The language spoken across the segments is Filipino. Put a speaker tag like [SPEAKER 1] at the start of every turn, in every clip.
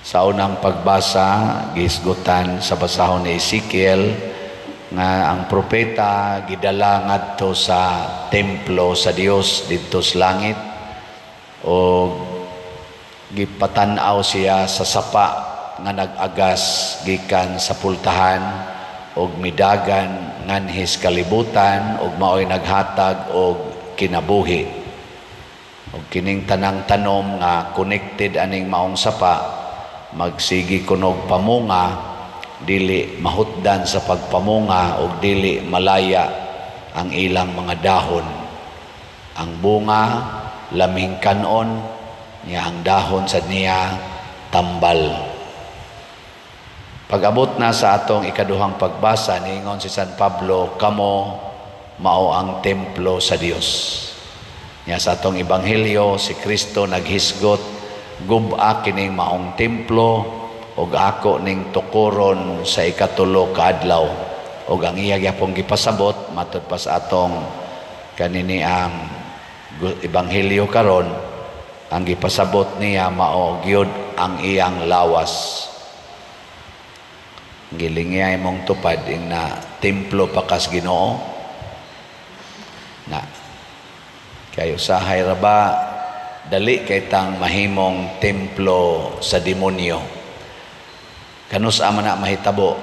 [SPEAKER 1] Sa unang pagbasa, gisgutan sa basahon ni Ezekiel nga ang propeta gidala ngadto sa templo sa Dios didto sa langit o gipatan-aw siya sa sapa nga nag-agas gikan sa pultahan og midagan nganhis kalibutan ug maoy naghatag og kinabuhi. Og kining tanang tanom nga connected aning maong sapa magsigi kunog pamunga, dili mahutdan sa pagpamunga o dili malaya ang ilang mga dahon. Ang bunga laming kanon niya, ang dahon sa niya tambal. Pag-abot na sa atong ikaduhang pagbasa, niingon si San Pablo, kamo mao ang templo sa Dios. Niya sa atong ebanghelyo, si Kristo naghisgot, gub-a kining maong templo ug ako ning tukuron sa ikatulo ka adlaw. Ug ang iya gyapong gipasabot matud pa sa atong kanini ang ebanghelyo karon, ang gipasabot niya mao gyud ang iyang lawas. Gilingi imong tupad na templo pakas Ginoo na kay usahay ra ba dali kay tang mahimong templo sa demonyo. Kanus man na mahitabo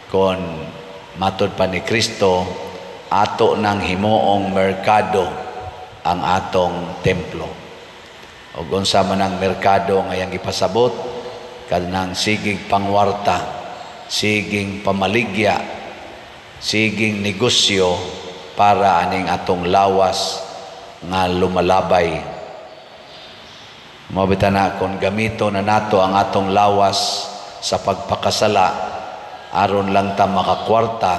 [SPEAKER 1] kon matud pa ni Kristo ato nang himuong merkado ang atong templo. Og unsa man ang merkado nga yang ipasabot kanang sigig pangwarta, siging pamaligya, siging negosyo para aning atong lawas nga lumalabay. Mabita na kung gamito na nato ang atong lawas sa pagpakasala aron lang ta makakwarta,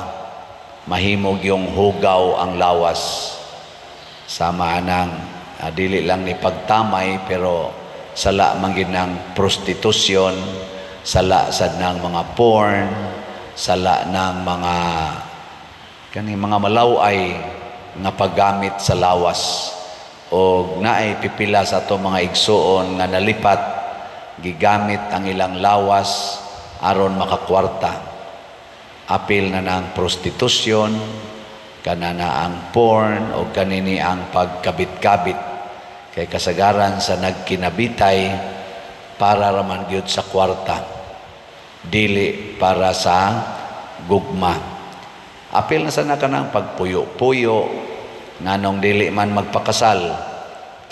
[SPEAKER 1] mahimog yung hugaw ang lawas. Sama anang dili lang ni pagtamay pero sala manggid ng prostitusyon, sala sad ng mga porn, sala ng mga kani mga malaway nga paggamit sa lawas. O naay pipila sa ato mga igsuon nga nalipat gigamit ang ilang lawas aron makakwarta. Apil na ng prostitusyon, kanana ang porn o kanini ang pagkabit-kabit kay kasagaran sa nagkinabitay para raman gyud sa kwarta, dili para sa gugma. Apil na sana kanang pagpuyo-puyo nganong dili man magpakasal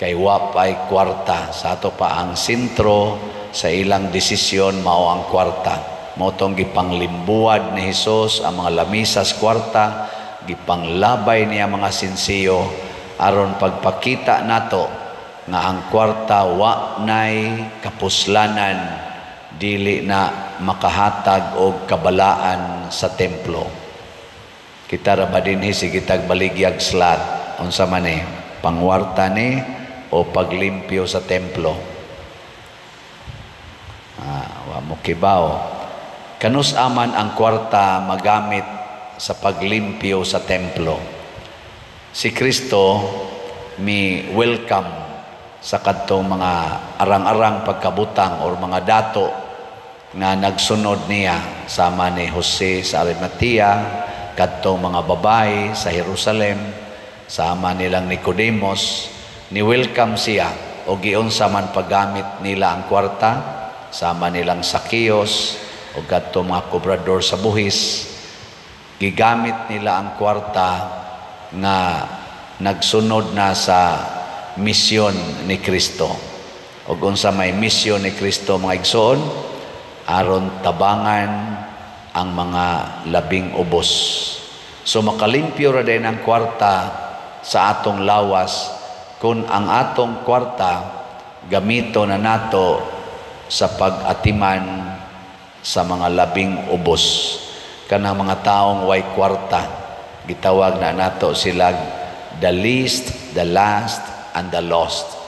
[SPEAKER 1] kay wapay kwarta. Sa ato pa ang sentro sa ilang desisyon mao ang kwarta. Motong gipanglimbuad ni Hesus ang mga lamisas kwarta, gipanglabay niya mga sinsiyo aron pagpakita nato nga ang kwarta wa nay kapuslanan, dili na makahatag og kabalaan sa templo. Kita ra ba dinhi sige tagbaligyag slat unsa man ni pangwarta ni o paglimpyo sa templo. Wa mo kibaw. Kanus aman ang kwarta magamit sa paglimpyo sa templo. Si Kristo mi welcome sa kadtong mga arang-arang pagkabutang or mga dato nga nagsunod niya sama ni Jose sa Arimatea, kadtong mga babae sa Jerusalem, sama nilang Nicodemos, ni-welcome siya o giunsa man paggamit nila ang kwarta, sama nilang Sakios o kadtong mga kobrador sa buhis, gigamit nila ang kwarta nga nagsunod na sa misyon ni Kristo. O unsa may misyon ni Kristo mga igsoon, aron tabangan ang mga labing ubos. So makalimpyo ra din ang kwarta sa atong lawas kung ang atong kwarta gamito na nato sa pag-atiman sa mga labing ubos. Kanang mga taong way kwarta, gitawag na nato sila the least, the last, and the lost.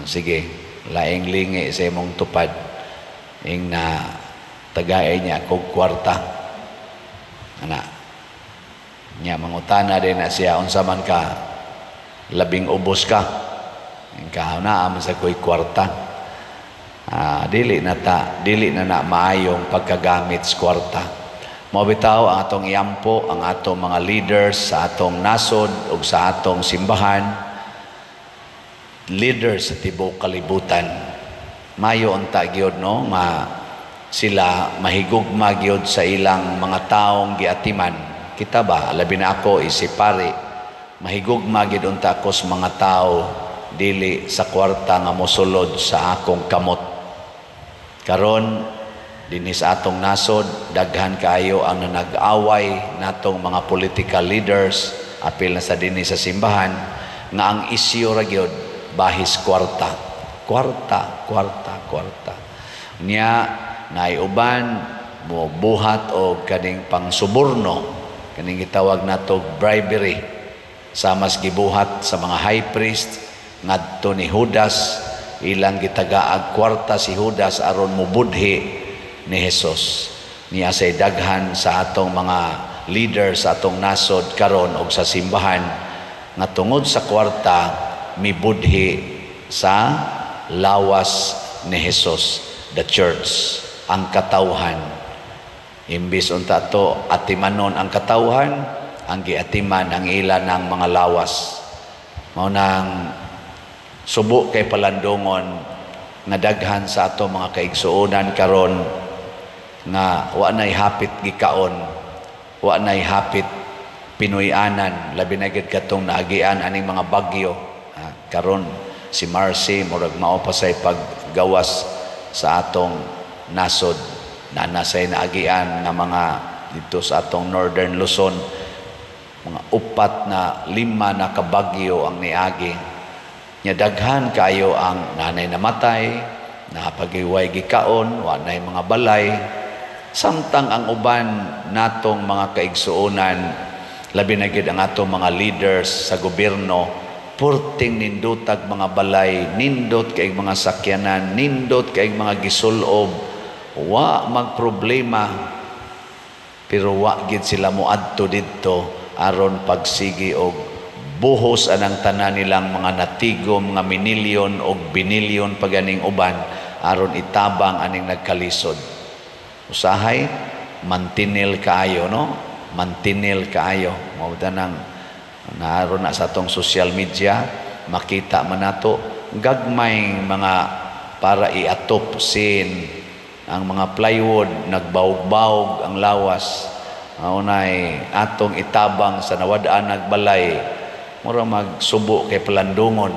[SPEAKER 1] Sige, laing lingi sa imong tupad ing na tagay niya kog kwarta. Ana. Nya mangutana din na siya unsa man ka labing ubos ka. Ing kahawnaa man sa koy kwarta. Dili na maayong pagkagamit sa kwarta. Mao bitaw ang atong iampo ang atong mga leaders sa atong nasod ug sa atong simbahan, leaders sa tibuok kalibutan. Mayo unta gyud no sila mahigugma gyud sa ilang mga taong giatiman. Kita ba labi na ako isipari mahigugma gyud unta ako sa mga tao dili sa kwarta nga mosulod sa akong kamot. Karon dinhi sa atong nasod daghan kaayo ang nag-away natong mga political leaders apil na sa dinhi sa simbahan nga ang isyu ra gyud bahis kwarta. Nya naiuban mo buhat o kaning pangsuborno kaning gitawag nato bribery sa mas gibuhat sa mga high priest ngadto ni Judas ilang gitagaag kwarta si Judas aron mubudhi ni Jesus. Niya say daghan sa atong mga leaders sa atong nasod karon og sa simbahan nga tungod sa kwarta mibudhi sa lawas ni Jesus, the church, ang katawhan. Imbis unta to atimanon ang katawhan, ang giatiman ang ilan ng mga lawas. Mao nang subo kay palandongon nga daghan sa ato mga kaigsuonan karon nga wa nay hapit gikaon, wa nay hapit pinuy-anan, labi na gid katong naagian aning mga bagyo. Karon si Marcy murag mao pa say paggawas sa atong nasod na nasay naagian nga mga dito sa atong Northern Luzon, mga 4 na 5 na kabagyo ang niagi. Nya daghan kayo ang nanay namatay, napagiway gikaon, wa nay mga balay. Samtang ang uban natong mga kaigsuonan, labi na gid ang atong mga leaders sa gobyerno, purting nindutag mga balay, nindot kay mga sakyanan, nindot kay mga gisulob, wa magproblema. Pero wa gid sila moadto didto aron pagsigi og buhos anang tanan nilang mga natigom nga minilyon og binilyon paganing uban aron itabang aning nagkalisod. Usahay mantinil kaayo no, mantinil kaayo. Mao nang naroon na sa atong social media makita man nato gagmay mga para iatop sin ang mga plywood nagbaog-baog ang lawas. Maunay atong itabang sa nawadaan nagbalay mura magsubo kay palandungon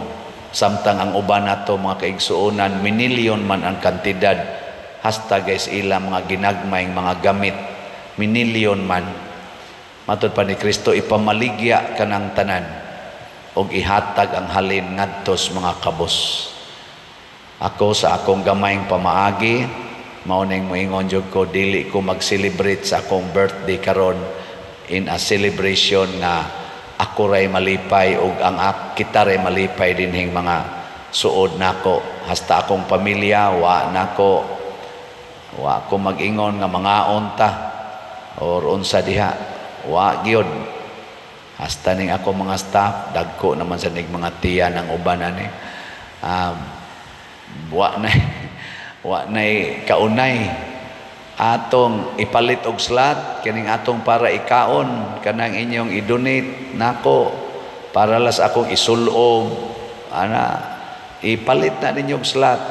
[SPEAKER 1] samtang ang uban nato mga kaigsuonan minilyon man ang kantidad hasta guys ilang mga ginagmayng mga gamit minilyon man. Matod pa ni Kristo ipamaligya kanang tanan og ihatag ang halin ngadtos mga kabos. Ako sa akong gamayng pamaagi mao ning moingon jud ko dili ko mag-celebrate sa akong birthday karon in a celebration nga ako ray malipay ug ang kita ray malipay dinhing mga suod nako hasta akong pamilya wa ko mag-ingon nga mga onta or unsa diha. Wa gyud hasta ning ako mga staff dagko naman sa ning mga tiya ng uban ani wa nay kaunay atong ipalit og slot kining atong para ikaon kanang inyong i-donate nako para las akong isulob ipalit na ninyo og slot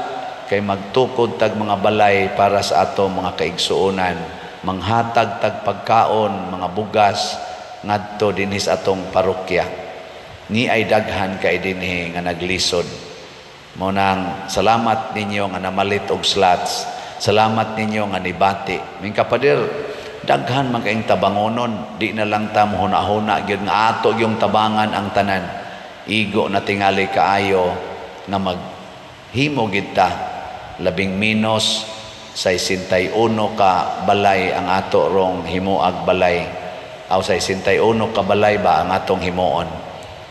[SPEAKER 1] kay magtukod tag mga balay para sa atong mga kaigsuonan manghatag tag pagkaon, mga bugas ngadto dinhi sa atong parokya. Ni ay daghan kay dinhi nga naglisod. Mao nang salamat ninyo nga namalit og slots. Salamat ninyo nga nibati. Ming kapader daghan man kaayong tabangonon, di na lang ta mohuna-huna gyud nga ato yung tabangan ang tanan. Igo na tingali kaayo nga maghimo gid ta labing minos sa 61 ka balay ang ato rong himuag balay aw sa 61 ka balay ba ang atong himuon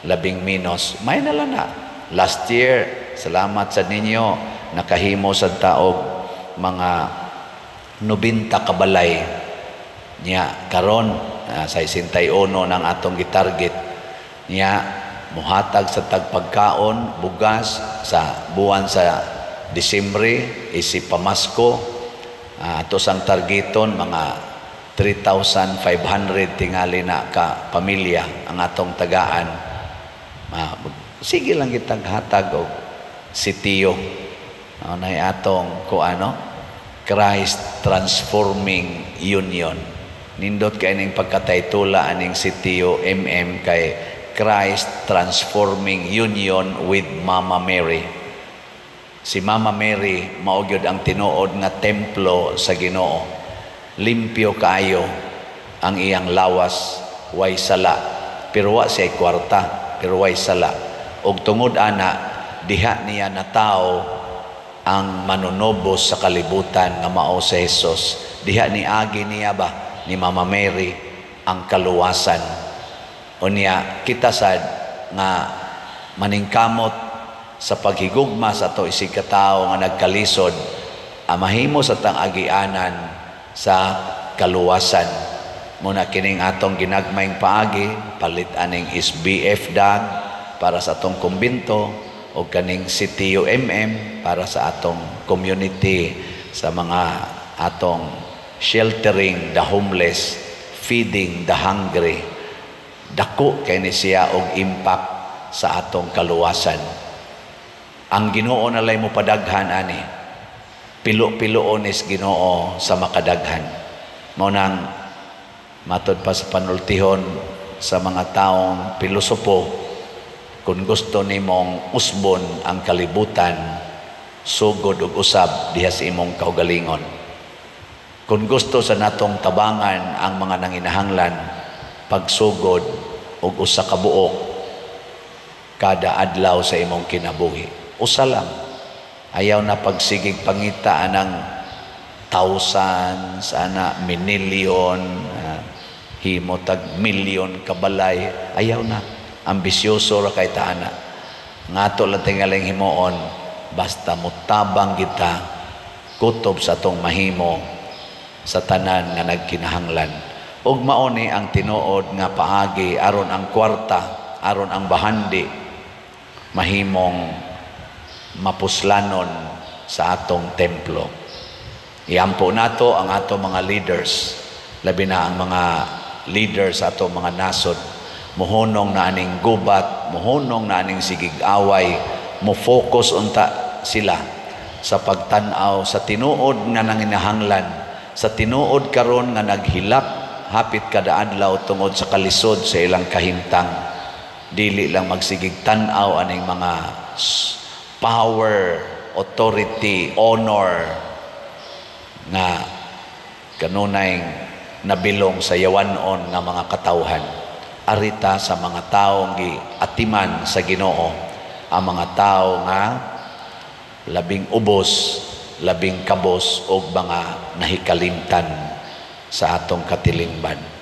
[SPEAKER 1] labing minos may nalana last year salamat sa ninyo nakahimo sa taog mga 90 ka balay niya karon sa 61 ng atong gitarget niya muhatag sa tagpagkaon bugas sa buwan sa Disyembre, isi pamasko, ato sang targeton mga 3,500 tingali na ka pamilya ang atong tagaan. Sige lang kitang hatag og sitiyo. Na atong Christ Transforming Union. Nindot kay ning pagkataytula aning sitiyo kay Christ Transforming Union with Mama Mary. Si Mama Mary mao gyud ang tinuod nga templo sa Ginoo. Limpyo kaayo ang iyang lawas, way sala, pero wa siya kwarta, pero way sala. Og tungod ana, diha niya na tao ang manunobos sa kalibutan nga mao si Jesus. Diha ni agi niya ba ni Mama Mary ang kaluwasan. Unya kita sad nga maningkamot sa paghigugma sa ato isig katao nga nagkalisod, mahimo sa tang agianan sa kaluwasan. Muna kining atong ginagmayng paagi, palit aning SBF dag para sa atong kumbinto o kaning sitiyo para sa atong community, sa mga atong sheltering the homeless, feeding the hungry. Dako kay ni siya og impact sa atong kaluwasan. Ang Ginoo nalay mo padaghan ani, pilo-piloon is Ginoo sa makadaghan. Mao nang matod pa sa panultihon sa mga taong pilosopo, kung gusto nimong usbon ang kalibutan, sugod ug usab diha sa imong kaugalingon. Kung gusto sa natong tabangan ang mga nanginahanglan, pagsugod ug usa ka buok kada adlaw sa imong kinabuhi. Usa lang. Ayaw na pagsigig pangita ng thousands, minilyon, himotag milyon kabalay. Ayaw na. Ambisyoso ra kay taana. Ngato lang tingaling himoon, basta mutabang kita, kutob sa tong mahimo sa tanan nga nagkinahanglan. Ug mao ni ang tinuod nga paagi aron ang kwarta, aron ang bahandi mahimong mapuslanon sa atong templo. Iampo nato ang atong mga leaders, labi na ang mga leaders sa atong mga nasod, muhunong na aning gubat, muhunong na aning sigig-away, mo-focus unta sila sa pagtanaw sa tinuod nga nanginahanglan, sa tinuod karon nga naghilak hapit kada adlaw tungod sa kalisod sa ilang kahimtang. Dili lang magsigig tanaw aning mga power, authority, honor nga kanunay nabilong sa yawanon nga mga katawhan. Arita sa mga taong giatiman sa Ginoo, ang mga tao nga labing ubos, labing kabos o mga nahikalimtan sa atong katilingban.